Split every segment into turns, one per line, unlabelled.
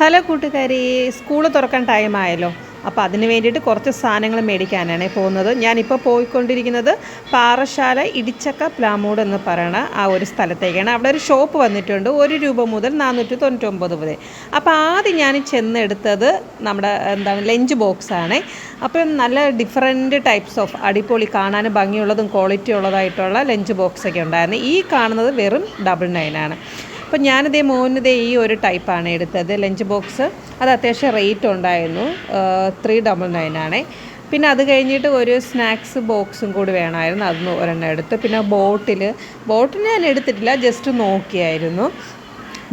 Hello കൂട്ടുകാരി, school തുറക്കാൻ ടൈമായല്ലോ. അപ്പോൾ അതിന് വേണ്ടിയിട്ട് കുറച്ച് സാധനങ്ങൾ മേടിക്കാനാണ് പോകുന്നത്. ഞാനിപ്പോൾ പോയിക്കൊണ്ടിരിക്കുന്നത് പാറശാല ഇടിച്ചക്ക പ്ലാമൂട് എന്ന് പറയുന്ന ആ ഒരു സ്ഥലത്തേക്കാണ്. അവിടെ ഒരു ഷോപ്പ് വന്നിട്ടുണ്ട്, ₹1 മുതൽ 499 വരെ. അപ്പോൾ ആദ്യം ഞാൻ ചെന്നെടുത്തത് നമ്മുടെ ലഞ്ച് ബോക്സാണ്. അപ്പം നല്ല ഡിഫറെൻറ്റ് ടൈപ്സ് ഓഫ് അടിപൊളി കാണാൻ ഭംഗിയുള്ളതും ക്വാളിറ്റി ഉള്ളതായിട്ടുള്ള ലഞ്ച് ബോക്സൊക്കെ ഉണ്ടായിരുന്നു. ഈ കാണുന്നത് വെറും 99 അപ്പോൾ ഞാനിതേ മോനിതേ ഈ ഒരു ടൈപ്പാണ് എടുത്തത് ലഞ്ച് ബോക്സ്. അത് അത്യാവശ്യം റേറ്റ് ഉണ്ടായിരുന്നു, 399 പിന്നെ അത് കഴിഞ്ഞിട്ട് ഒരു സ്നാക്സ് ബോക്സും കൂടി വേണമായിരുന്നു, അതൊന്ന് ഒരെണ്ണം എടുത്ത്. പിന്നെ ബോട്ടിൽ ഞാൻ എടുത്തിട്ടില്ല, ജസ്റ്റ് നോക്കിയായിരുന്നു.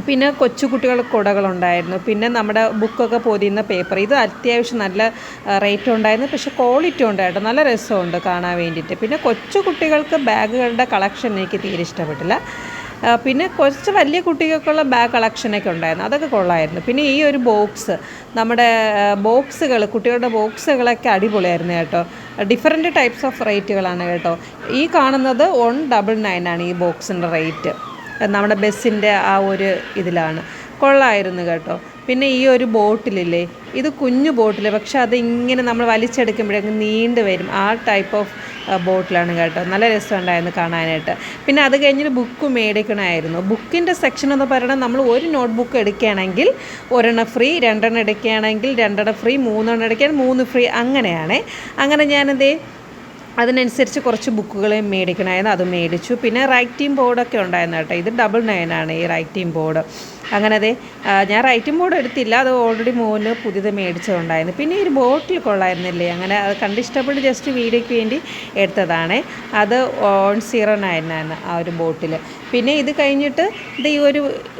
പിന്നെ കൊച്ചുകുട്ടികൾ കുടകളുണ്ടായിരുന്നു. പിന്നെ നമ്മുടെ ബുക്കൊക്കെ പൊതിയുന്ന പേപ്പർ, ഇത് അത്യാവശ്യം നല്ല റേറ്റ് ഉണ്ടായിരുന്നു, പക്ഷേ ക്വാളിറ്റി ഉണ്ടായിട്ട് നല്ല രസമുണ്ട് കാണാൻ വേണ്ടിയിട്ട്. പിന്നെ കൊച്ചു കുട്ടികൾക്ക് ബാഗുകളുടെ കളക്ഷൻ എനിക്ക് തീരെ ഇഷ്ടപ്പെട്ടില്ല. പിന്നെ കുറച്ച് വലിയ കുട്ടികൾക്കുള്ള ബാഗ് കളക്ഷനൊക്കെ ഉണ്ടായിരുന്നു, അതൊക്കെ കൊള്ളായിരുന്നു. പിന്നെ ഈ ഒരു ബോക്സ്, നമ്മുടെ ബോക്സുകൾ, കുട്ടികളുടെ ബോക്സുകളൊക്കെ അടിപൊളിയായിരുന്നു കേട്ടോ. ഡിഫറെൻറ്റ് ടൈപ്സ് ഓഫ് റേറ്റുകളാണ് കേട്ടോ. ഈ കാണുന്നത് 199 ഈ ബോക്സിൻ്റെ റേറ്റ്. നമ്മുടെ ബസ്സിൻ്റെ ആ ഒരു ഇതിലാണ്, കൊള്ളായിരുന്നു കേട്ടോ. പിന്നെ ഈ ഒരു ബോട്ടിലില്ലേ, ഇത് കുഞ്ഞു ബോട്ടിൽ, പക്ഷെ അതിങ്ങനെ നമ്മൾ വലിച്ചെടുക്കുമ്പോഴേക്കും നീണ്ടു വരും, ആ ടൈപ്പ് ഓഫ് ബോട്ടിലാണ് കേട്ടോ. നല്ല രസമുണ്ടായിരുന്നു കാണാനായിട്ട്. പിന്നെ അത് കഴിഞ്ഞിട്ട് ബുക്ക് മേടിക്കണമായിരുന്നു. ബുക്കിൻ്റെ സെക്ഷൻ എന്ന് പറയുന്നത്, നമ്മൾ ഒരു നോട്ട് ബുക്ക് എടുക്കുകയാണെങ്കിൽ ഒരെണ്ണം ഫ്രീ, 2 എടുക്കുകയാണെങ്കിൽ 2 ഫ്രീ, 3 എടുക്കുകയാണെങ്കിൽ 3 ഫ്രീ, അങ്ങനെയാണ്. അങ്ങനെ ഞാനതേ അതിനനുസരിച്ച് കുറച്ച് ബുക്കുകൾ മേടിക്കണമായിരുന്നു, അത് മേടിച്ചു. പിന്നെ റൈറ്റിംഗ് ബോർഡൊക്കെ ഉണ്ടായിരുന്നു കേട്ടോ. ഇത് 99 ഈ റൈറ്റിംഗ് ബോർഡ്. അങ്ങനെ അതെ, ഞാൻ റൈറ്റിംഗ് ബോർഡ് എടുത്തില്ല, അത് ഓൾറെഡി മോന് പുതിയത് മേടിച്ചതുണ്ടായിരുന്നു. പിന്നെ ഈ ഒരു ബോട്ടിൽ കൊള്ളായിരുന്നില്ലേ, അങ്ങനെ അത് കണ്ടിഷ്ടപ്പെട്ട് ജസ്റ്റ് വീഡിയോയ്ക്ക് വേണ്ടി എടുത്തതാണ്. അത് 109 ആ ഒരു ബോട്ടിൽ. പിന്നെ ഇത് കഴിഞ്ഞിട്ട് ഇത് ഈ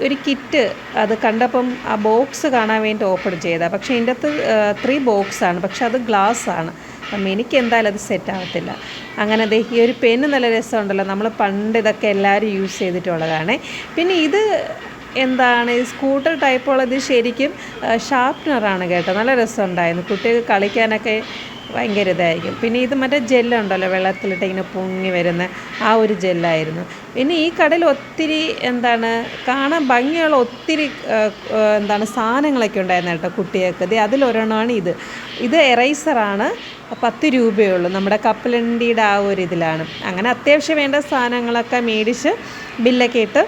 ഒരു കിറ്റ്, അത് കണ്ടപ്പം ആ ബോക്സ് കാണാൻ വേണ്ടി ഓപ്പൺ ചെയ്തതാണ്. പക്ഷേ ഇതിൻ്റെ അകത്ത് 3 ബോക്സാണ്, പക്ഷെ അത് ഗ്ലാസ്സാണ്. അപ്പം എനിക്ക് എന്തായാലും അത് സെറ്റ് ആവത്തില്ല. അങ്ങനെ ദേ ഈ ഒരു പെന്ന് നല്ല രസമുണ്ടല്ലോ, നമ്മൾ പണ്ട് ഇതൊക്കെ എല്ലാവരും യൂസ് ചെയ്തിട്ടുള്ളതാണ്. പിന്നെ ഇത് എന്താണ്, സ്കൂട്ടർ ടൈപ്പുള്ളത് ശരിക്കും ഷാർപ്നറാണ് കേട്ടോ. നല്ല രസമുണ്ടായിരുന്നു, കുട്ടികൾക്ക് കളിക്കാനൊക്കെ ഭയങ്കര ഇതായിരിക്കും. പിന്നെ ഇത് മറ്റേ ജെല്ലുണ്ടല്ലോ, വെള്ളത്തിലിട്ട് ഇങ്ങനെ പൊങ്ങി വരുന്ന ആ ഒരു ജെല്ലായിരുന്നു. പിന്നെ ഈ കടയിൽ ഒത്തിരി കാണാൻ ഭംഗിയുള്ള ഒത്തിരി സാധനങ്ങളൊക്കെ ഉണ്ടായിരുന്നു കേട്ടോ കുട്ടികൾക്ക്. ഇത് അതിലൊരെണ്ണമാണ് ഇത് എറൈസറാണ്, 10 രൂപയുള്ളൂ. നമ്മുടെ കപ്പലണ്ടിയുടെ ആ ഒരു ഇതിലാണ്. അങ്ങനെ അത്യാവശ്യം വേണ്ട സാധനങ്ങളൊക്കെ മേടിച്ച് ബില്ലൊക്കെ ഇട്ട്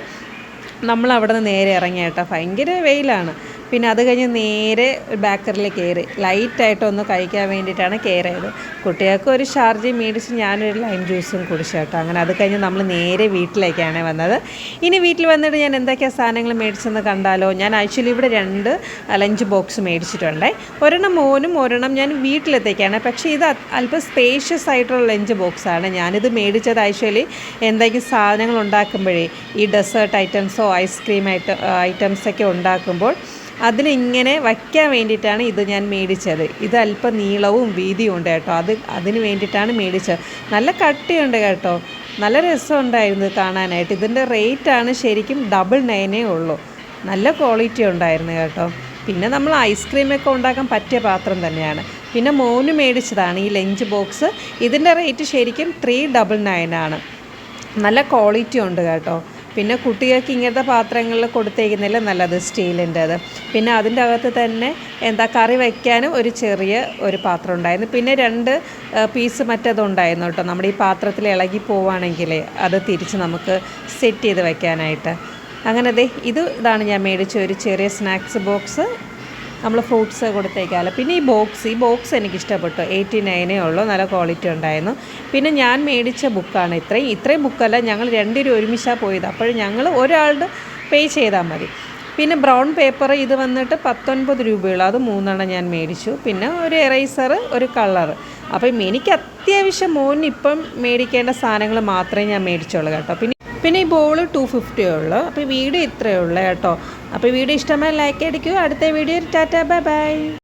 നമ്മൾ അവിടെ നിന്ന് നേരെ ഇറങ്ങി കേട്ടോ. ഭയങ്കര വെയിലാണ്. പിന്നെ അത് കഴിഞ്ഞ് നേരെ ബേക്കറിൽ കയറി ലൈറ്റായിട്ടൊന്ന് കഴിക്കാൻ വേണ്ടിയിട്ടാണ് കയറിയത്. കുട്ടികൾക്ക് ഒരു ഷാർജയും മേടിച്ച് ഞാനൊരു ലൈം ജ്യൂസും കുടിച്ചു കേട്ടോ. അങ്ങനെ അത് കഴിഞ്ഞ് നമ്മൾ നേരെ വീട്ടിലേക്കാണ് വന്നത്. ഇനി വീട്ടിൽ വന്നിട്ട് ഞാൻ എന്തൊക്കെയാണ് സാധനങ്ങൾ മേടിച്ചെന്ന് കണ്ടാലോ. ഞാൻ ആക്ച്വലി ഇവിടെ 2 ലഞ്ച് ബോക്സ് മേടിച്ചിട്ടുണ്ട്. ഒരെണ്ണം മോനും ഒരെണ്ണം ഞാൻ വീട്ടിലെത്തേക്കാണ്. പക്ഷേ ഇത് അല്പം സ്പേഷ്യസ് ആയിട്ടുള്ള ലഞ്ച് ബോക്സാണ്. ഞാനിത് മേടിച്ചത് ആക്ച്വലി എന്തെങ്കിലും സാധനങ്ങൾ ഉണ്ടാക്കുമ്പോഴേ, ഈ ഡെസേർട്ട് ഐറ്റംസോ ഐസ്ക്രീം ഐറ്റംസൊക്കെ ഉണ്ടാക്കുമ്പോൾ അതിലിങ്ങനെ വയ്ക്കാൻ വേണ്ടിയിട്ടാണ് ഇത് ഞാൻ മേടിച്ചത്. ഇത് അല്പം നീളവും വീതിയും ഉണ്ട് കേട്ടോ. അതിന് വേണ്ടിയിട്ടാണ് മേടിച്ചത്. നല്ല കട്ടിയുണ്ട് കേട്ടോ, നല്ല രസമുണ്ടായിരുന്നു കാണാനായിട്ട്. ഇതിൻ്റെ റേറ്റാണ് ശരിക്കും 99 ഉള്ളൂ. നല്ല ക്വാളിറ്റി ഉണ്ടായിരുന്നു കേട്ടോ. പിന്നെ നമ്മൾ ഐസ്ക്രീമൊക്കെ ഉണ്ടാക്കാൻ പറ്റിയ പാത്രം തന്നെയാണ്. പിന്നെ മോന് മേടിച്ചതാണ് ഈ ലഞ്ച് ബോക്സ്. ഇതിൻ്റെ റേറ്റ് ശരിക്കും 399 നല്ല ക്വാളിറ്റി ഉണ്ട് കേട്ടോ. പിന്നെ കുട്ടികൾക്ക് ഇങ്ങനത്തെ പാത്രങ്ങളിൽ കൊടുത്തേക്കുന്നില്ല നല്ലത്, സ്റ്റീലിൻ്റേത്. പിന്നെ അതിൻ്റെ അകത്ത് തന്നെ കറി വയ്ക്കാനും ഒരു ചെറിയ ഒരു പാത്രം ഉണ്ടായിരുന്നു. പിന്നെ 2 പീസ് മറ്റേതുണ്ടായിരുന്നു കേട്ടോ. നമ്മുടെ ഈ പാത്രത്തിൽ ഇളകി പോവുകയാണെങ്കിൽ അത് തിരിച്ച് നമുക്ക് സെറ്റ് ചെയ്ത് വയ്ക്കാനായിട്ട്. അങ്ങനെ ഇതാണ് ഞാൻ മേടിച്ച ഒരു ചെറിയ സ്നാക്സ് ബോക്സ്. നമ്മൾ ഫ്രൂട്ട്സ് കൊടുത്തേക്കാമല്ലോ. പിന്നെ ഈ ബോക്സ് എനിക്കിഷ്ടപ്പെട്ടു, 89 ഉള്ളൂ, നല്ല ക്വാളിറ്റി ഉണ്ടായിരുന്നു. പിന്നെ ഞാൻ മേടിച്ച ബുക്കാണ് ഇത്രയും ബുക്കല്ല, ഞങ്ങൾ 2 പേരും ഒരുമിച്ചാണ് പോയത്. അപ്പോൾ ഞങ്ങൾ ഒരാളുടെ പേ ചെയ്താൽ മതി. പിന്നെ ബ്രൗൺ പേപ്പർ, ഇത് വന്നിട്ട് 19 രൂപയുള്ളൂ, അത് 3 ഞാൻ മേടിച്ചു. പിന്നെ ഒരു എറൈസർ, ഒരു കളർ. അപ്പം എനിക്ക് അത്യാവശ്യം മോന് ഇപ്പം മേടിക്കേണ്ട സാധനങ്ങൾ മാത്രമേ ഞാൻ മേടിച്ചുള്ളൂ കേട്ടോ. പിന്നെ ഈ ബോൾ 250 ഉള്ളൂ. അപ്പോൾ വീഡിയോ ഇത്രയേ ഉള്ളൂ കേട്ടോ. അപ്പോൾ വീഡിയോ ഇഷ്ടമായി ലൈക്ക് അടിക്കുക. അടുത്ത വീഡിയോ ടാറ്റാ ബൈ ബൈ.